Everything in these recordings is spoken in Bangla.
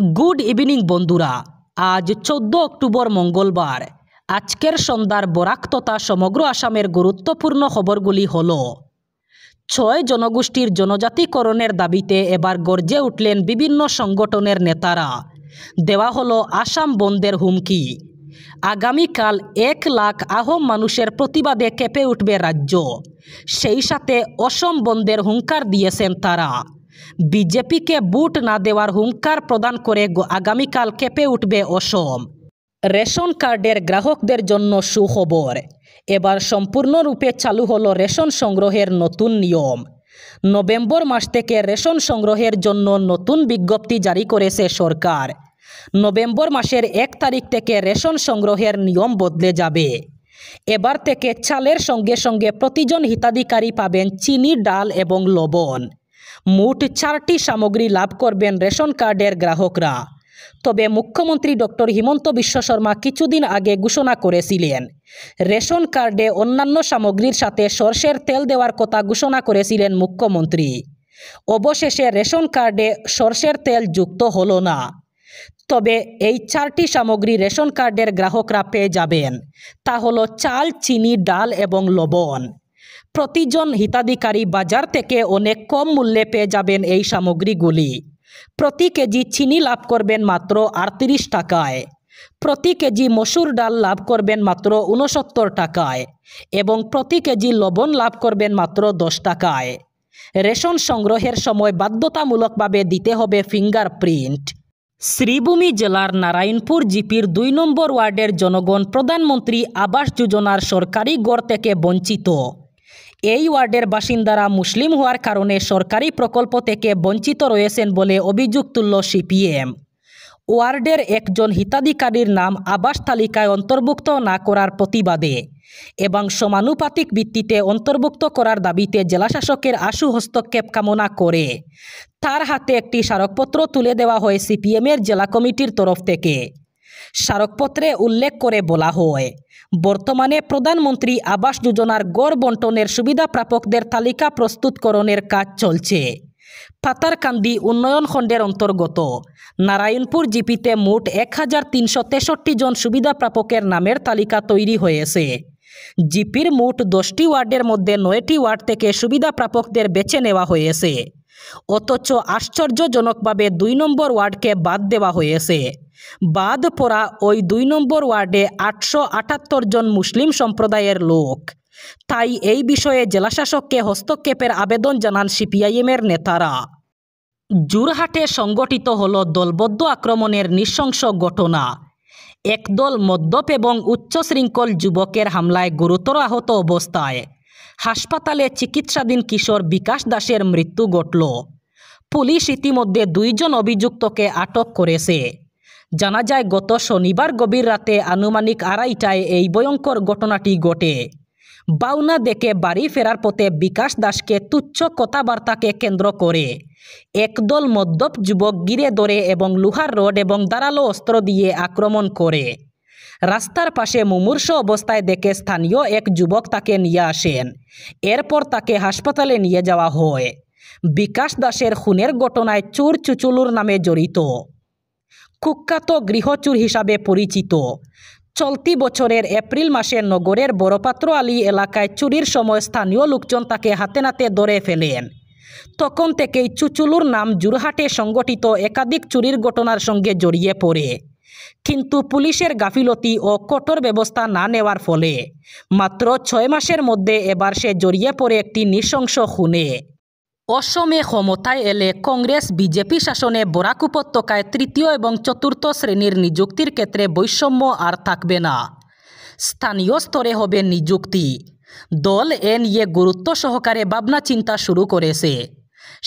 গুড ইভিনিং বন্ধুরা। আজ 14 অক্টোবর মঙ্গলবার। আজকের সন্ধ্যার বরাক তথা সমগ্র আসামের গুরুত্বপূর্ণ খবরগুলি হল: 6 জনগোষ্ঠীর জনজাতিকরণের দাবিতে এবার গর্জে উঠলেন বিভিন্ন সংগঠনের নেতারা। দেওয়া হলো আসাম বন্ধের হুমকি। আগামীকাল 1 লাখ আহোম মানুষের প্রতিবাদে কেঁপে উঠবে রাজ্য। সেই সাথে অসম বন্ধের হুঙ্কার দিয়েছেন তারা। বিজেপিকে ভোট না দেওয়ার হুঙ্কার প্রদান করে আগামীকাল কেঁপে উঠবে অসম। রেশন কার্ডের গ্রাহকদের জন্য সুখবর। এবার সম্পূর্ণরূপে চালু হলো রেশন সংগ্রহের নতুন নিয়ম। নভেম্বর মাস থেকে রেশন সংগ্রহের জন্য নতুন বিজ্ঞপ্তি জারি করেছে সরকার। নভেম্বর মাসের 1 তারিখ থেকে রেশন সংগ্রহের নিয়ম বদলে যাবে। এবার থেকে চালের সঙ্গে সঙ্গে প্রতিজন হিতাধিকারী পাবেন চিনি, ডাল এবং লবণ। মোট 4টি সামগ্রী লাভ করবেন রেশন কার্ডের গ্রাহকরা। তবে মুখ্যমন্ত্রী ডক্টর হিমন্ত বিশ্ব শর্মা কিছুদিন আগে ঘোষণা করেছিলেন, রেশন কার্ডে অন্যান্য সামগ্রীর সাথে সরষের তেল দেওয়ার কথা ঘোষণা করেছিলেন মুখ্যমন্ত্রী। অবশেষে রেশন কার্ডে সরষের তেল যুক্ত হলো না। তবে এই 4টি সামগ্রী রেশন কার্ডের গ্রাহকরা পেয়ে যাবেন। তা হলো চাল, চিনি, ডাল এবং লবণ। প্রতিজন হিতাধিকারী বাজার থেকে অনেক কম মূল্যে পেয়ে যাবেন এই সামগ্রীগুলি। প্রতি কেজি চিনি লাভ করবেন মাত্র 38 টাকায়। প্রতি কেজি মসুর ডাল লাভ করবেন মাত্র 69 টাকায় এবং প্রতি কেজি লবণ লাভ করবেন মাত্র 10 টাকায়। রেশন সংগ্রহের সময় বাধ্যতামূলকভাবে দিতে হবে ফিঙ্গারপ্রিন্ট। শ্রীভূমি জেলার নারায়ণপুর জিপির 2 নম্বর ওয়ার্ডের জনগণ প্রধানমন্ত্রী আবাস যোজনার সরকারি ঘর থেকে বঞ্চিত। এই ওয়ার্ডের বাসিন্দারা মুসলিম হওয়ার কারণে সরকারি প্রকল্প থেকে বঞ্চিত রয়েছেন বলে অভিযোগ তুলল সিপিএম। ওয়ার্ডের একজন হিতাধিকারীর নাম আবাস তালিকায় অন্তর্ভুক্ত না করার প্রতিবাদে এবং সমানুপাতিক ভিত্তিতে অন্তর্ভুক্ত করার দাবিতে জেলাশাসকের আশু হস্তক্ষেপ কামনা করে তার হাতে একটি স্মারকপত্র তুলে দেওয়া হয় সিপিএমের জেলা কমিটির তরফ থেকে। স্মারকপত্রে উল্লেখ করে বলা হয়, বর্তমানে প্রধানমন্ত্রী আবাস যোজনার গড় বন্টনের সুবিধা প্রাপকদের তালিকা প্রস্তুতকরণের কাজ চলছে। পাতারকান্দি উন্নয়ন খণ্ডের অন্তর্গত নারায়ণপুর জিপিতে মোট 1363 জন সুবিধা প্রাপকের নামের তালিকা তৈরি হয়েছে। জিপির মোট 10টি ওয়ার্ডের মধ্যে 9টি ওয়ার্ড থেকে সুবিধা প্রাপকদের বেছে নেওয়া হয়েছে। অথচ আশ্চর্যজনকভাবে 2 নম্বর ওয়ার্ডকে বাদ দেওয়া হয়েছে। বাদ পড়া ওই 2 নম্বর ওয়ার্ডে 878 জন মুসলিম সম্প্রদায়ের লোক। তাই এই বিষয়ে জেলাশাসককে হস্তক্ষেপের আবেদন জানান সিপিআইএমের নেতারা। যোরহাটে সংগঠিত হল দলবদ্ধ আক্রমণের নৃশংস ঘটনা। একদল মদ্যপ এবং উচ্চশৃঙ্খল যুবকের হামলায় গুরুতর আহত অবস্থায় হাসপাতালে চিকিৎসাধীন কিশোর বিকাশ দাসের মৃত্যু ঘটল। পুলিশ ইতিমধ্যে 2 জন অভিযুক্তকে আটক করেছে। জানা যায়, গত শনিবার গভীর রাতে আনুমানিক 2:30টায় এই ভয়ঙ্কর ঘটনাটি ঘটে। বাউনা দেখে বাড়ি ফেরার পথে বিকাশ দাসকে তুচ্ছ কথাবার্তাকে কেন্দ্র করে একদল মদ্যপ যুবক ঘিরে ধরে এবং লোহার রড এবং ধারালো অস্ত্র দিয়ে আক্রমণ করে। রাস্তার পাশে মুমূর্ষ অবস্থায় দেখে স্থানীয় এক যুবক তাকে নিয়ে আসেন। এরপর তাকে হাসপাতালে নিয়ে যাওয়া হয়। বিকাশ দাসের খুনের ঘটনায় চোর চুচুলুর নামে জড়িত, কুখ্যাত গৃহচোর হিসাবে পরিচিত। চলতি বছরের এপ্রিল মাসে নগরের বড়পাত্র আলী এলাকায় চুরির সময় স্থানীয় লোকজন তাকে হাতে নাতে ধরে ফেলেন। তখন থেকেই চুচুলুর নাম যোরহাটে সংগঠিত একাধিক চুরির ঘটনার সঙ্গে জড়িয়ে পড়ে। কিন্তু পুলিশের গাফিলতি ও কঠোর ব্যবস্থা না নেওয়ার ফলে মাত্র 6 মাসের মধ্যে এবার সে জড়িয়ে পড়ে একটি নৃশংস খুনে। অসমে ক্ষমতায় এলে কংগ্রেস বিজেপি শাসনে বরাক উপত্যকায় 3য় এবং 4র্থ শ্রেণীর নিযুক্তির ক্ষেত্রে বৈষম্য আর থাকবে না। স্থানীয় স্তরে হবে নিযুক্তি। দল এ নিয়ে গুরুত্ব সহকারে ভাবনা চিন্তা শুরু করেছে।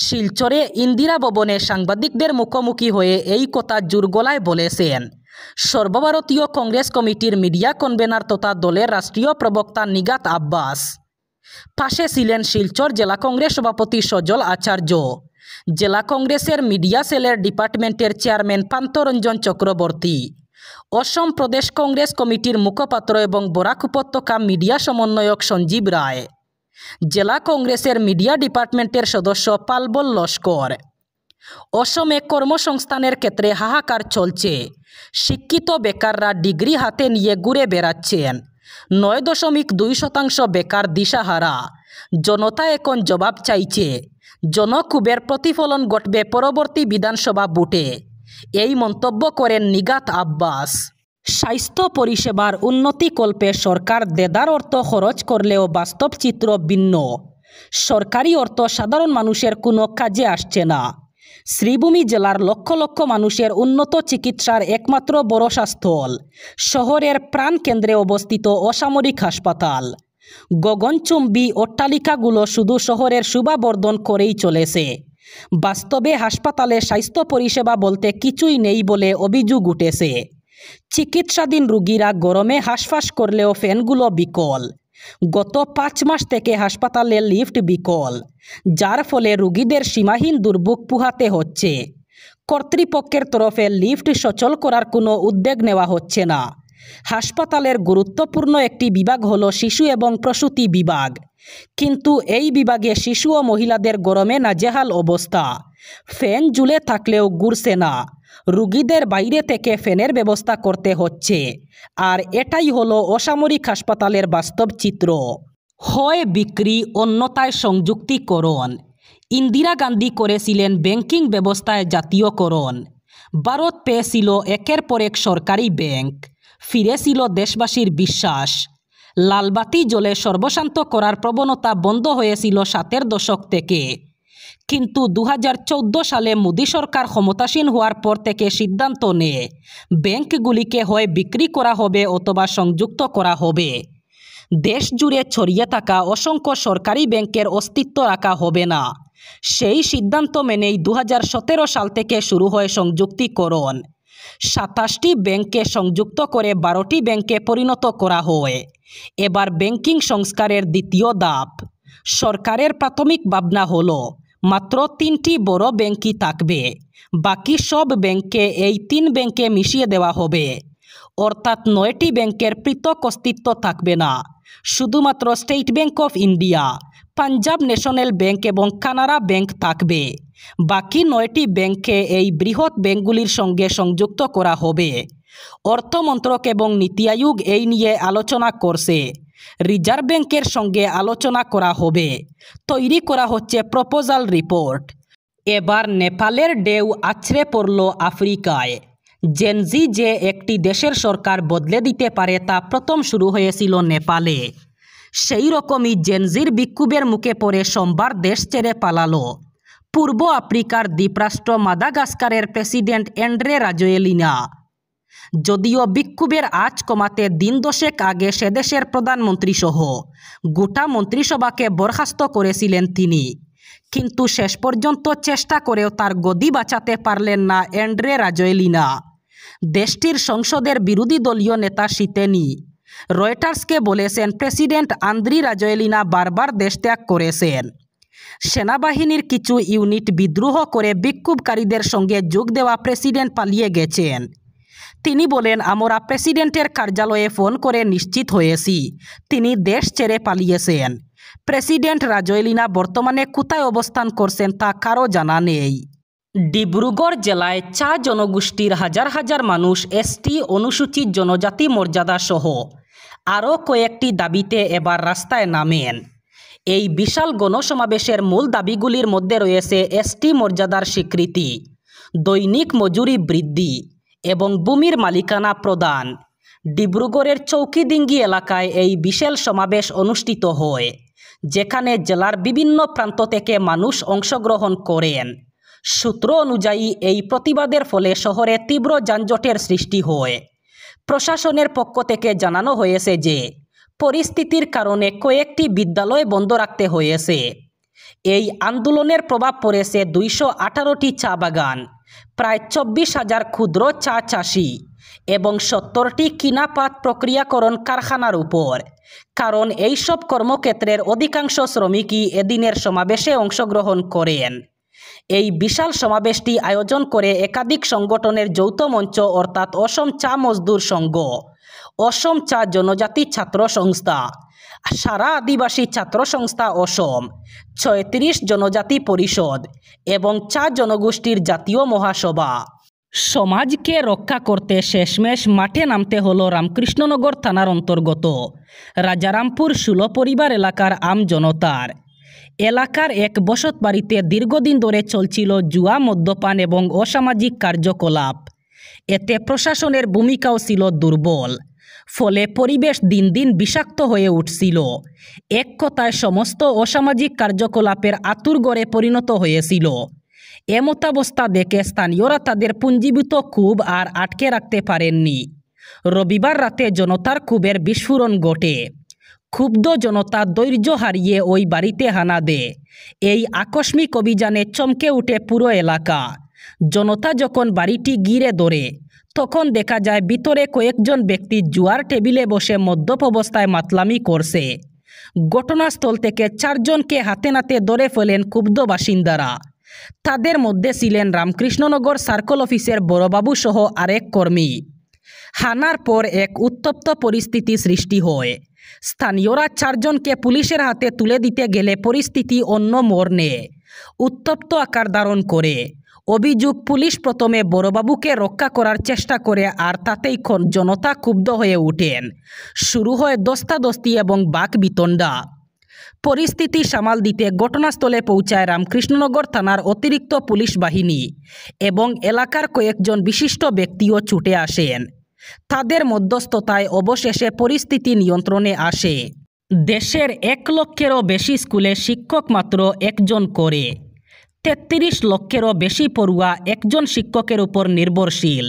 শিলচরে ইন্দিরা ভবনে সাংবাদিকদের মুখোমুখি হয়ে এই কথা জোর গলায় বলেছেন সর্বভারতীয় কংগ্রেস কমিটির মিডিয়া কনভেনার তথা দলের রাষ্ট্রীয় প্রবক্তা নিগাত আব্বাস। পাশে ছিলেন শিলচর জেলা কংগ্রেস সভাপতি সজল আচার্য, জেলা কংগ্রেসের মিডিয়া সেলের ডিপার্টমেন্টের চেয়ারম্যান পান্তরঞ্জন চক্রবর্তী, অসম প্রদেশ কংগ্রেস কমিটির মুখপাত্র এবং বরাক উপত্যকা মিডিয়া সমন্বয়ক সঞ্জীব রায়, জেলা কংগ্রেসের মিডিয়া ডিপার্টমেন্টের সদস্য পালবল লস্কর। অসমে কর্মসংস্থানের ক্ষেত্রে হাহাকার চলছে। শিক্ষিত বেকাররা ডিগ্রি হাতে নিয়ে ঘুরে বেড়াচ্ছেন। 9.2% বেকার দিশাহারা। জনতা এখন জবাব চাইছে। জনক্ষোভের প্রতিফলন ঘটবে পরবর্তী বিধানসভা ভোটে। এই মন্তব্য করেন নিগাত আব্বাস। স্বাস্থ্য পরিষেবার উন্নতিকল্পে সরকার দেদার অর্থ খরচ করলেও বাস্তব চিত্র ভিন্ন। সরকারি অর্থ সাধারণ মানুষের কোনো কাজে আসছে না। শ্রীভূমি জেলার লক্ষ লক্ষ মানুষের উন্নত চিকিৎসার একমাত্র ভরসাস্থল শহরের প্রাণকেন্দ্রে অবস্থিত অসামরিক হাসপাতাল। গগনচুম্বী অট্টালিকাগুলো শুধু শহরের শোভাবর্ধন করেই চলেছে। বাস্তবে হাসপাতালে স্বাস্থ্য পরিষেবা বলতে কিছুই নেই বলে অভিযোগ উঠেছে। চিকিৎসাধীন রোগীরা গরমে হাঁসফাঁস করলেও ফ্যানগুলো বিকল। গত 5 মাস থেকে হাসপাতালে লিফট বিকল, যার ফলে রোগীদের সীমাহীন দুর্ভোগ পোহাতে হচ্ছে। কর্তৃপক্ষের তরফে লিফট সচল করার কোনো উদ্যোগ নেওয়া হচ্ছে না। হাসপাতালের গুরুত্বপূর্ণ একটি বিভাগ হলো শিশু এবং প্রসূতি বিভাগ, কিন্তু এই বিভাগে শিশু ও মহিলাদের গরমে নাজেহাল অবস্থা। ফ্যান ঝুলে থাকলেও ঘুরছে না। রোগীদের বাইরে থেকে ফ্যানের ব্যবস্থা করতে হচ্ছে। আর এটাই হলো অসামরিক হাসপাতালের বাস্তব চিত্র। হয় বিক্রি, অন্যথায় সংযুক্তিকরণ। ইন্দিরা গান্ধী করেছিলেন ব্যাংকিং ব্যবস্থায় জাতীয়করণ। ভারত পেয়েছিল একের পর এক সরকারি ব্যাংক। ফিরেছিল দেশবাসীর বিশ্বাস। লালবাতি জ্বলে সর্বশান্ত করার প্রবণতা বন্ধ হয়েছিল 70-এর দশক থেকে। কিন্তু 2014 সালে মোদী সরকার ক্ষমতাসীন হওয়ার পর থেকে সিদ্ধান্ত নেয় ব্যাংকগুলিকে হয় বিক্রি করা হবে অথবা সংযুক্ত করা হবে। দেশ জুড়ে ছড়িয়ে থাকা অসংখ্য সরকারি ব্যাংকের অস্তিত্ব রাখা হবে না। সেই সিদ্ধান্ত মেনেই 2017 সাল থেকে শুরু হয় সংযুক্তিকরণ। 27টি ব্যাংককে সংযুক্ত করে 12টি ব্যাংকে পরিণত করা হয়। এবার ব্যাংকিং সংস্কারের দ্বিতীয় ধাপ। সরকারের প্রাথমিক ভাবনা হলো মাত্র 3টি বড় ব্যাংকই থাকবে, বাকি সব ব্যাংককে এই 3 ব্যাংকে মিশিয়ে দেওয়া হবে। অর্থাৎ 9টি ব্যাংকের পৃথক অস্তিত্ব থাকবে না। শুধুমাত্র state bank of India, Punjab national bank এবং কানাড়া ব্যাংক থাকবে। বাকি 9টি ব্যাংককে এই বৃহৎ ব্যাংকগুলির সঙ্গে সংযুক্ত করা হবে। অর্থমন্ত্রক এবং নীতি আয়োগ এই নিয়ে আলোচনা করছে। রিজার্ভ ব্যাংকের সঙ্গে আলোচনা করা হবে। তৈরি করা হচ্ছে প্রপোজাল রিপোর্ট। এবার নেপালের ঢেউ আছড়ে পড়ল আফ্রিকায়। জেনজি যে একটি দেশের সরকার বদলে দিতে পারে তা প্রথম শুরু হয়েছিল নেপালে। সেই রকমই জেনজির বিক্ষোভের মুখে পড়ে সোমবার দেশ ছেড়ে পালালো পূর্ব আফ্রিকার দ্বীপরাষ্ট্র মাদাগাস্কারের প্রেসিডেন্ট অ্যান্ড্রে রাজোয়েলিনা। যদিও বিক্ষোভের আঁচ কমাতে দিন 10 আগে সে দেশের প্রধানমন্ত্রী সহ গোটা মন্ত্রিসভাকে বরখাস্ত করেছিলেন তিনি, কিন্তু শেষ পর্যন্ত চেষ্টা করেও তার গদি বাঁচাতে পারলেন না অ্যান্ড্রে রাজোয়েলিনা। দেশটির সংসদের বিরোধী দলীয় নেতা সিতেনি রয়টার্সকে বলেছেন প্রেসিডেন্ট আন্দ্রি রাজোয়েলিনা বারবার দেশ ত্যাগ করেছেন। সেনাবাহিনীর কিছু ইউনিট বিদ্রোহ করে বিক্ষোভকারীদের সঙ্গে যোগ দেওয়া প্রেসিডেন্ট পালিয়ে গেছেন। তিনি বলেন, আমরা প্রেসিডেন্টের কার্যালয়ে ফোন করে নিশ্চিত হয়েছি তিনি দেশ ছেড়ে পালিয়েছেন। প্রেসিডেন্ট রাজোয়েলিনা বর্তমানে কোথায় অবস্থান করছেন তা কারও জানা নেই। ডিব্রুগড় জেলায় চা জনগোষ্ঠীর হাজার হাজার মানুষ এসটি অনুসূচিত জনজাতি মর্যাদা সহ আরও কয়েকটি দাবিতে এবার রাস্তায় নামেন। এই বিশাল গণসমাবেশের মূল দাবিগুলির মধ্যে রয়েছে এসটি মর্যাদার স্বীকৃতি, দৈনিক মজুরি বৃদ্ধি এবং ভূমির মালিকানা প্রদান। ডিব্রুগড়ের চৌকিডিঙ্গি এলাকায় এই বিশাল সমাবেশ অনুষ্ঠিত হয়, যেখানে জেলার বিভিন্ন প্রান্ত থেকে মানুষ অংশগ্রহণ করেন। সূত্র অনুযায়ী এই প্রতিবাদের ফলে শহরে তীব্র যানজটের সৃষ্টি হয়। প্রশাসনের পক্ষ থেকে জানানো হয়েছে যে পরিস্থিতির কারণে কয়েকটি বিদ্যালয় বন্ধ রাখতে হয়েছে। এই আন্দোলনের প্রভাব পড়েছে 218টি চা বাগান, প্রায় 24,000 ক্ষুদ্র চা চাষি এবং 70টি কিনাপাত প্রক্রিয়াকরণ কারখানার উপর, কারণ এইসব কর্মক্ষেত্রের অধিকাংশ শ্রমিকই এদিনের সমাবেশে অংশগ্রহণ করেন। এই বিশাল সমাবেশটি আয়োজন করে একাধিক সংগঠনের যৌথ মঞ্চ অর্থাৎ অসম চা মজদুর সংঘ, অসম চা জনজাতি ছাত্র সংস্থা, সারা আদিবাসী ছাত্র সংস্থা অসম, ৩৬ জনজাতি পরিষদ এবং ৪ জনগোষ্ঠীর জাতীয় মহাসভা। সমাজকে রক্ষা করতে শেষমেশ মাঠে নামতে হলো রামকৃষ্ণনগর থানার অন্তর্গত রাজারামপুর ১৬ পরিবার এলাকার আমজনতার। এলাকার এক বসত বাড়িতে দীর্ঘদিন ধরে চলছিল জুয়া, মদ্যপান এবং অসামাজিক কার্যকলাপ। এতে প্রশাসনের ভূমিকাও ছিল দুর্বল, ফলে পরিবেশ দিন দিন বিষাক্ত হয়ে উঠছিল। এক কথায় সমস্ত অসামাজিক কার্যকলাপের আঁতুড়ঘরে পরিণত হয়েছিল। এমতাবস্থা দেখে স্থানীয়রা তাদের পুঞ্জীভূত ক্ষোভ আর আটকে রাখতে পারেননি। রবিবার রাতে জনতার ক্ষোভের বিস্ফোরণ ঘটে। ক্ষুব্ধ জনতা ধৈর্য হারিয়ে ওই বাড়িতে হানা দেয়। এই আকস্মিক অভিযানে চমকে উঠে পুরো এলাকা। জনতা যখন বাড়িটি ঘিরে ধরে তখন দেখা যায় ভিতরে কয়েকজন ব্যক্তি জুয়ার টেবিলে বসে মদ্যপ অবস্থায় মাতলামি করছে। ঘটনাস্থল থেকে ৪ জনকে হাতে নাতে ধরে ফেলেন ক্ষুব্ধ বাসিন্দারা। তাদের মধ্যে ছিলেন রামকৃষ্ণনগর সার্কল অফিসের বড়বাবু সহ আরেক কর্মী। হানার পর এক উত্তপ্ত পরিস্থিতি সৃষ্টি হয়। স্থানীয়রা ৪ জনকে পুলিশের হাতে তুলে দিতে গেলে পরিস্থিতি অন্য মোড় নেয়, উত্তপ্ত আকার ধারণ করে। অভিযোগ, পুলিশ প্রথমে বড়বাবুকে রক্ষা করার চেষ্টা করে আর তাতেই জনতা ক্ষুব্ধ হয়ে ওঠেন। শুরু হয় দস্তাদস্তি এবং বাকবিতণ্ডা। পরিস্থিতি সামাল দিতে ঘটনাস্থলে পৌঁছায় রামকৃষ্ণনগর থানার অতিরিক্ত পুলিশ বাহিনী এবং এলাকার কয়েকজন বিশিষ্ট ব্যক্তিও ছুটে আসেন। তাদের মধ্যস্থতায় অবশেষে পরিস্থিতি নিয়ন্ত্রণে আসে। দেশের ১ লক্ষেরও বেশি স্কুলে শিক্ষক মাত্র ১ জন করে। ৩৩ লক্ষেরও বেশি পড়ুয়া একজন শিক্ষকের উপর নির্ভরশীল।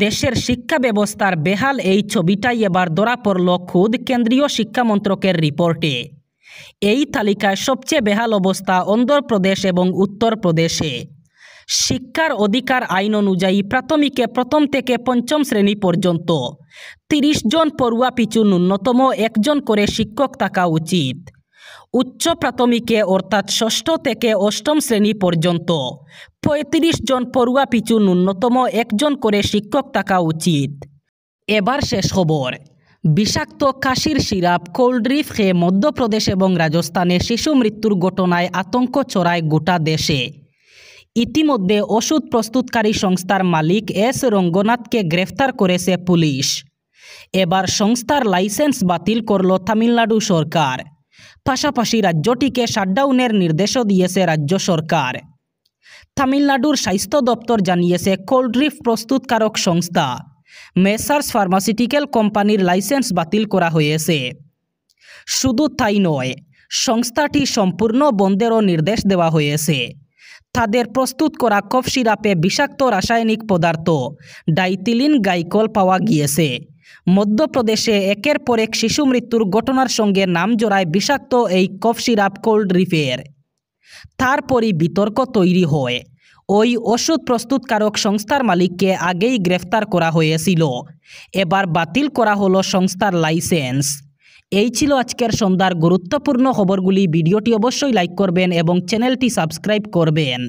দেশের শিক্ষা ব্যবস্থার বেহাল এই ছবিটাই এবার ধরা পড়ল খোদ কেন্দ্রীয় শিক্ষা মন্ত্রকের রিপোর্টে। এই তালিকায় সবচেয়ে বেহাল অবস্থা অন্ধ্রপ্রদেশ এবং উত্তরপ্রদেশে। শিক্ষার অধিকার আইন অনুযায়ী প্রাথমিকে ১ম থেকে ৫ম শ্রেণী পর্যন্ত ৩০ জন পড়ুয়া পিছু ন্যূনতম ১ জন করে শিক্ষক থাকা উচিত। উচ্চ প্রাথমিকে অর্থাৎ ৬ষ্ঠ থেকে ৮ম শ্রেণী পর্যন্ত ৩৫ জন পড়ুয়া পিছু ন্যূনতম ১ জন করে শিক্ষক থাকা উচিত। এবার শেষ খবর। বিষাক্ত কাশির সিরাপ, কোল্ড ড্রিঙ্ক খেয়ে মধ্যপ্রদেশ এবং রাজস্থানে শিশু মৃত্যুর ঘটনায় আতঙ্ক ছড়ায় গোটা দেশে। ইতিমধ্যে ওষুধ প্রস্তুতকারী সংস্থার মালিক এস রঙ্গনাথকে গ্রেফতার করেছে পুলিশ। এবার সংস্থার লাইসেন্স বাতিল করল তামিলনাড়ু সরকার। পাশাপাশি রাজ্যটিকে শাটডাউনের নির্দেশও দিয়েছে রাজ্য সরকার। তামিলনাড়ুর স্বাস্থ্য দপ্তর জানিয়েছে কোল্ড ড্রিঙ্ক প্রস্তুতকারক সংস্থা মেসার্স ফার্মাসিউটিক্যাল কোম্পানির লাইসেন্স বাতিল করা হয়েছে। শুধু তাই নয়, সংস্থাটি সম্পূর্ণ বন্ধেরও নির্দেশ দেওয়া হয়েছে। তাদের প্রস্তুত করা কফ সিরাপে বিষাক্ত রাসায়নিক পদার্থ ডাইথিলিন গ্লাইকল পাওয়া গিয়েছে। মধ্যপ্রদেশে একের পর এক শিশু মৃত্যুর ঘটনার সঙ্গে নাম জড়ায় বিষাক্ত এই কফ সিরাপ কোল্ড ড্রিঙ্কের। তারপরই বিতর্ক তৈরি হয়। ওই ওষুধ প্রস্তুতকারক সংস্থার মালিককে আগেই গ্রেফতার করা হয়েছিল। এবার বাতিল করা হলো সংস্থার লাইসেন্স। এই ছিল আজকের সন্ধ্যার গুরুত্বপূর্ণ খবরগুলি। ভিডিওটি অবশ্যই লাইক করবেন এবং চ্যানেলটি সাবস্ক্রাইব করবেন।